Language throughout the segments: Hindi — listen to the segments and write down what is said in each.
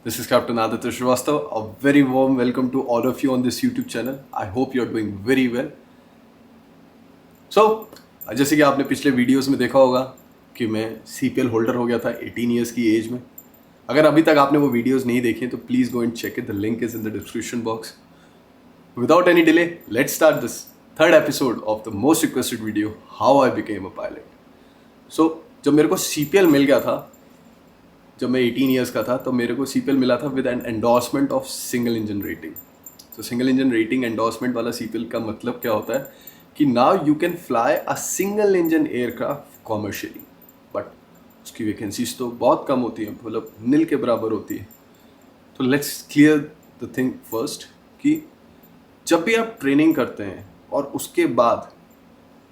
This is Captain Aditya Srivastav. A very warm welcome to all of you on this YouTube channel. I hope you're doing very well. So, जैसे कि आपने पिछले वीडियोस में देखा होगा कि मैं CPL होल्डर हो गया था 18 ईयर्स की एज में. अगर अभी तक आपने वो वीडियोस नहीं देखे तो please go and check it. The link is in the description box. Without any delay, let's start this third episode of the most requested video, How I Became a Pilot. So, जब मेरे को CPL मिल गया था, जब मैं 18 ईयर्स का था, तो मेरे को CPL मिला था with an endorsement of single engine rating. तो सिंगल इंजन रेटिंग एंडोर्समेंट वाला CPL का मतलब क्या होता है कि now you can fly a single engine aircraft commercially, but उसकी वैकेंसीज तो बहुत कम होती हैं, मतलब नील के बराबर होती है. तो let's clear the thing first कि जब भी आप ट्रेनिंग करते हैं और उसके बाद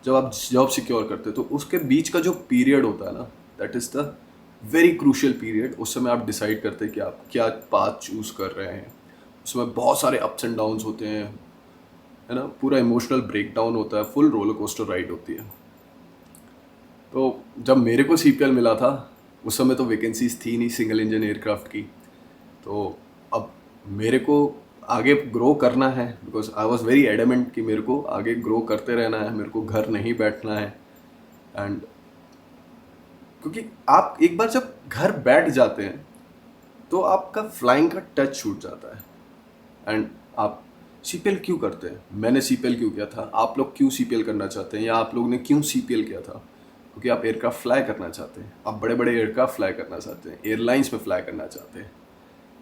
जब आप जॉब सिक्योर करते हैं तो उसके बीच का जो पीरियड होता है ना, that is the very crucial period. उस समय आप डिसाइड करते हैं कि आप क्या पाथ चूज़ कर रहे हैं. उसमें बहुत सारे अप्स एंड डाउन्स होते हैं, है ना. पूरा इमोशनल ब्रेकडाउन होता है, फुल रोलर कोस्टर राइड होती है. तो जब मेरे को CPL मिला था उस समय तो वैकेंसीज थी नहीं सिंगल इंजन एयरक्राफ्ट की. तो अब मेरे को आगे ग्रो करना है, because I was very adamant कि मेरे को आगे ग्रो करते रहना है, मेरे को घर नहीं बैठना है. एंड क्योंकि आप एक बार जब घर बैठ जाते हैं तो आपका फ्लाइंग का टच छूट जाता है. एंड आप CPL क्यों करते हैं, मैंने CPL क्यों किया था, आप लोग क्यों CPL करना चाहते हैं, या आप लोग ने क्यों CPL किया था? क्योंकि आप एयरक्राफ्ट फ्लाई करना चाहते हैं, आप बड़े बड़े एयरक्राफ्ट फ्लाई करना चाहते हैं, एयरलाइंस में फ्लाई करना चाहते हैं,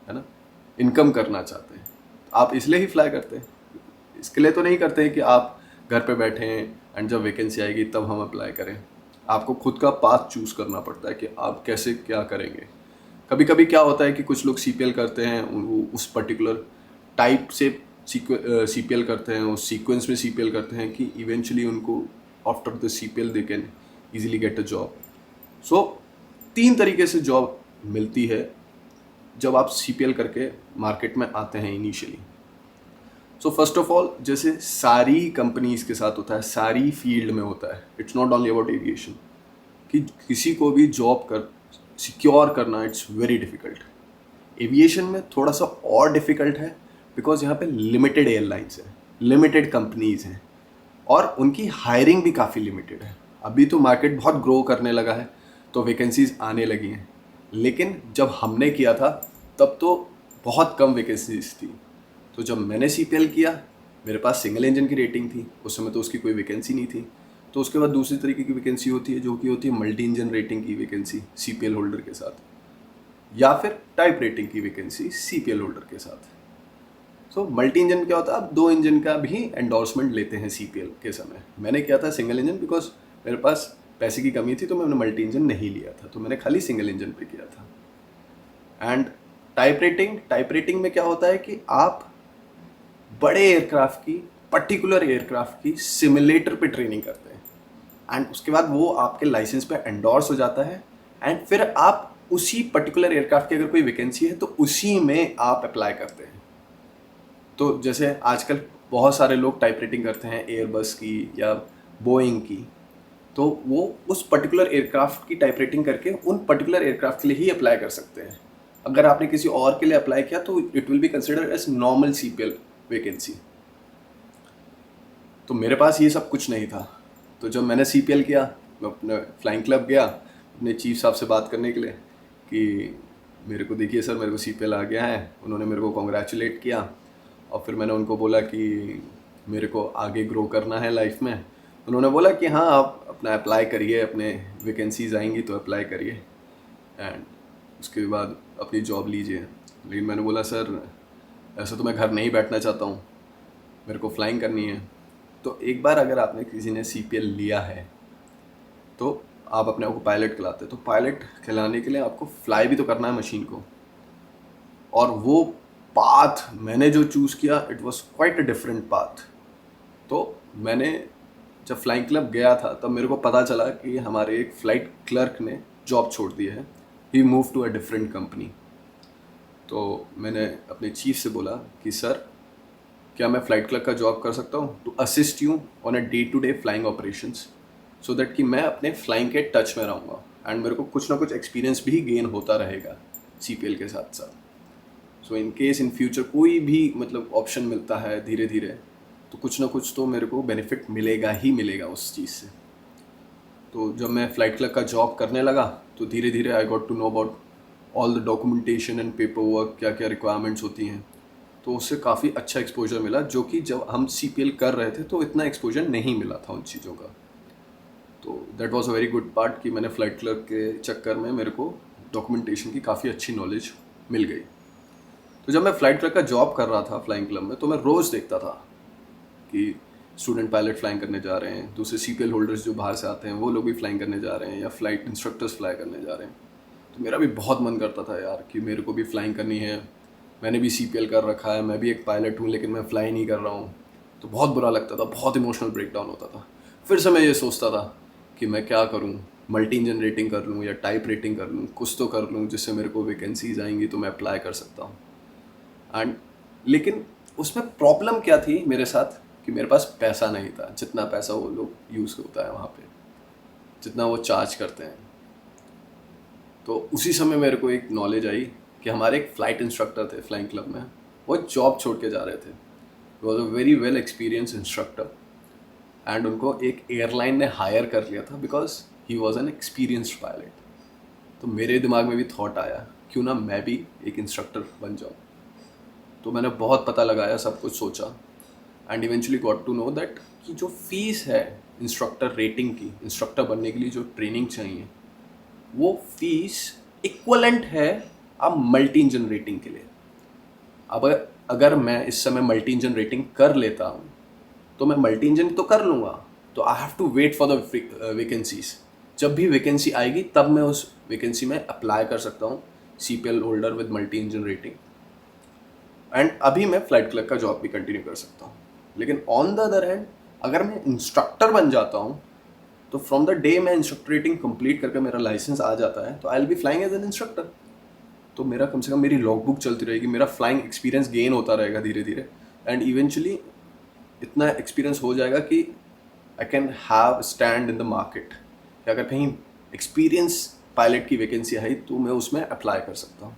है ना. इनकम करना चाहते हैं, आप इसलिए ही फ्लाई करते हैं. इसके लिए तो नहीं करते हैं कि आप घर पे बैठे हैं एंड जब वैकेंसी आएगी तब हम अप्लाई करें. आपको खुद का पाथ चूज़ करना पड़ता है कि आप कैसे क्या करेंगे. कभी कभी क्या होता है कि कुछ लोग CPL करते हैं, वो उस पर्टिकुलर टाइप से CPL करते हैं, उस सीक्वेंस में CPL करते हैं कि इवेंचुअली उनको after the CPL they can easily get a job. So 3 तरीके से जॉब मिलती है जब आप CPL करके मार्केट में आते हैं initially. So first of all, जैसे सारी कंपनीज के साथ होता है, सारी फील्ड में होता है, it's not only about aviation, कि किसी को भी जॉब कर सिक्योर करना इट्स वेरी डिफ़िकल्ट. एविएशन में थोड़ा सा और डिफ़िकल्ट है बिकॉज यहाँ पे लिमिटेड एयरलाइंस हैं, लिमिटेड कंपनीज हैं, और उनकी हायरिंग भी काफ़ी लिमिटेड है. अभी तो मार्केट बहुत ग्रो करने लगा है तो वैकेंसीज आने लगी हैं, लेकिन जब हमने किया था तब तो बहुत कम वैकेंसीज थी. तो जब मैंने CPL किया, मेरे पास सिंगल इंजन की रेटिंग थी, उस समय तो उसकी कोई वैकेंसी नहीं थी. तो उसके बाद दूसरी तरीके की वैकेंसी होती है जो कि होती है मल्टी इंजन रेटिंग की वैकेंसी CPL होल्डर के साथ, या फिर टाइप रेटिंग की वैकेंसी CPL होल्डर के साथ. सो मल्टी इंजन क्या होता है, आप 2 इंजन का भी एंडोर्समेंट लेते हैं CPL के समय. मैंने किया था सिंगल इंजन बिकॉज मेरे पास पैसे की कमी थी, तो मैंने मल्टी इंजन नहीं लिया था, तो मैंने खाली सिंगल इंजन पे किया था. एंड टाइप रेटिंग में क्या होता है कि आप बड़े एयरक्राफ्ट की, पर्टिकुलर एयरक्राफ्ट की सिमुलेटर पे ट्रेनिंग करते हैं, एंड उसके बाद वो आपके लाइसेंस पे एंडोर्स हो जाता है, एंड फिर आप उसी पर्टिकुलर एयरक्राफ्ट की अगर कोई वैकेंसी है तो उसी में आप अप्लाई करते हैं. तो जैसे आजकल बहुत सारे लोग टाइप रेटिंग करते हैं एयरबस की या बोइंग की, तो वो उस पर्टिकुलर एयरक्राफ्ट की टाइप रेटिंग करके उन पर्टिकुलर एयरक्राफ्ट के लिए ही अप्लाई कर सकते हैं. अगर आपने किसी और के लिए अप्लाई किया तो it will be considered as normal CPL vacancy. तो मेरे पास ये सब कुछ नहीं था. तो जब मैंने CPL किया, मैं अपने फ्लाइंग क्लब गया अपने चीफ साहब से बात करने के लिए कि मेरे को देखिए सर, मेरे को CPL आ गया है. उन्होंने मेरे को कॉन्ग्रेचुलेट किया, और फिर मैंने उनको बोला कि मेरे को आगे ग्रो करना है लाइफ में. उन्होंने बोला कि हाँ, आप अपना अप्लाई करिए, अपने वैकेंसीज आएंगी तो अप्लाई करिए, एंड उसके बाद अपनी जॉब लीजिए. लेकिन मैंने बोला सर, ऐसा तो मैं घर नहीं बैठना चाहता हूँ, मेरे को फ्लाइंग करनी है. तो एक बार अगर आपने किसी ने CPL लिया है तो आप अपने आप को पायलट खिलाते हैं, तो पायलट खिलाने के लिए आपको फ्लाई भी तो करना है मशीन को. और वो पाथ मैंने जो चूज़ किया, it was quite a different path. तो मैंने जब फ्लाइंग क्लब गया था तब मेरे को पता चला कि हमारे एक फ़्लाइट क्लर्क ने जॉब छोड़ दी है. He move to a different company. तो मैंने अपने चीफ से बोला कि सर, क्या मैं फ़्लाइट क्लर्क का जॉब कर सकता हूँ to assist you on a day to day flying operations, so that कि मैं अपने फ्लाइंग के टच में रहूँगा एंड मेरे को कुछ ना कुछ एक्सपीरियंस भी गेन होता रहेगा CPL के साथ साथ. सो इन केस इन फ्यूचर कोई भी मतलब ऑप्शन मिलता है धीरे धीरे, तो कुछ ना कुछ तो मेरे को बेनिफिट मिलेगा ही मिलेगा उस चीज़ से। तो जब मैं फ़्लाइट क्लर्क का जॉब करने लगा तो धीरे धीरे I got to know about all the documentation and paperwork, क्या क्या रिक्वायरमेंट्स होती हैं। तो उससे काफ़ी अच्छा एक्सपोजर मिला, जो कि जब हम CPL कर रहे थे तो इतना एक्सपोजर नहीं मिला था उन चीज़ों का। तो that was a very good part कि मैंने फ़्लाइट क्लर्क के चक्कर में मेरे को डॉक्यूमेंटेशन की काफ़ी अच्छी नॉलेज मिल गई। तो जब मैं फ़्लाइट क्लर्क का जॉब कर रहा था फ्लाइंग क्लब में, तो मैं रोज़ देखता था कि स्टूडेंट पायलट फ्लाइंग करने जा रहे हैं, दूसरे CPL होल्डर्स जो बाहर से आते हैं वो लोग भी फ्लाइंग करने जा रहे हैं, या फ्लाइट इंस्ट्रक्टर्स फ्लाई करने जा रहे हैं। तो मेरा भी बहुत मन करता था यार कि मेरे को भी फ्लाइंग करनी है, मैंने भी CPL कर रखा है, मैं भी एक पायलट हूँ, लेकिन मैं फ्लाई नहीं कर रहा हूँ। तो बहुत बुरा लगता था, बहुत इमोशनल ब्रेकडाउन होता था। फिर से मैं ये सोचता था कि मैं क्या करूँ, मल्टी इंजन रेटिंग कर लूँ या टाइप रेटिंग कर लूँ, कुछ तो कर लूँ जिससे मेरे को वैकेंसीज आएंगी तो मैं अप्लाई कर सकता हूँ। एंड लेकिन उसमें प्रॉब्लम क्या थी मेरे साथ कि मेरे पास पैसा नहीं था, जितना पैसा वो लोग यूज़ होता है वहाँ पे, जितना वो चार्ज करते हैं। तो उसी समय मेरे को एक नॉलेज आई कि हमारे एक फ़्लाइट इंस्ट्रक्टर थे फ्लाइंग क्लब में, वो जॉब छोड़ के जा रहे थे। Was a very well experience instructor, and उनको एक एयरलाइन ने हायर कर लिया था because he was an experienced pilot. तो मेरे दिमाग में भी थॉट आया क्यों ना मैं भी एक इंस्ट्रक्टर बन जाऊँ। तो मैंने बहुत पता लगाया, सब कुछ सोचा, and eventually got to know that कि जो फीस है इंस्ट्रक्टर रेटिंग की, इंस्ट्रक्टर बनने के लिए जो ट्रेनिंग चाहिए, वो फीस इक्वलेंट है अब मल्टी इंजन रेटिंग के लिए। अब अगर मैं इस समय मल्टी इंजन रेटिंग कर लेता हूँ तो मैं मल्टी इंजन तो कर लूँगा, तो I have to wait for the vacancies. जब भी वैकेंसी आएगी तब मैं उस वैकेंसी में अप्लाई कर सकता हूँ, CPL holder with multi engine rating, and अभी मैं फ्लाइट क्लर्क का जॉब भी कंटिन्यू कर सकता हूँ। लेकिन ऑन द अदर हैंड अगर मैं इंस्ट्रक्टर बन जाता हूँ तो फ्रॉम द डे मैं इंस्ट्रक्टर रेटिंग कंप्लीट करके मेरा लाइसेंस आ जाता है तो I will be flying as an instructor. तो मेरा कम से कम मेरी लॉग बुक चलती रहेगी, मेरा फ्लाइंग एक्सपीरियंस गेन होता रहेगा धीरे धीरे, एंड इवेंचुअली इतना एक्सपीरियंस हो जाएगा कि I can have stand in the market, कि अगर कहीं एक्सपीरियंस पायलट की वैकेंसी आई तो मैं उसमें अप्लाई कर सकता हूँ।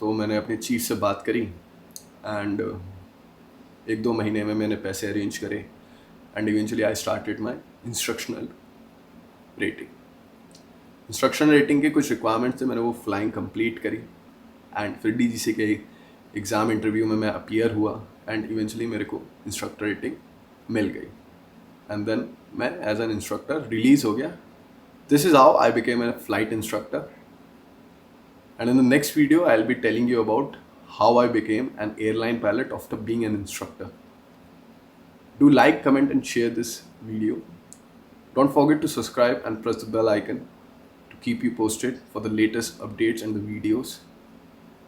तो मैंने अपने चीफ से बात करी, एंड 1-2 महीने में मैंने पैसे अरेंज करे, and eventually I started my instructional rating. Instructional rating के कुछ रिक्वायरमेंट्स थे, मैंने वो फ्लाइंग कंप्लीट करी, एंड फिर DGC के एग्ज़ाम इंटरव्यू में मैं अपीयर हुआ, एंड इवेंचुअली मेरे को इंस्ट्रक्टर रेटिंग मिल गई, एंड देन मैं एज एन इंस्ट्रक्टर रिलीज़ हो गया। This is how I became a flight instructor, and in the next video I'll be telling you about how I became an airline pilot after being an instructor. Do like, comment and share this video. Don't forget to subscribe and press the bell icon to keep you posted for the latest updates and the videos.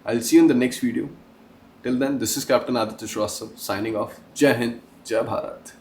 I'll see you in the next video. Till then, this is Captain Aditya Shrivastava signing off. Jai Hind, Jai Bharat.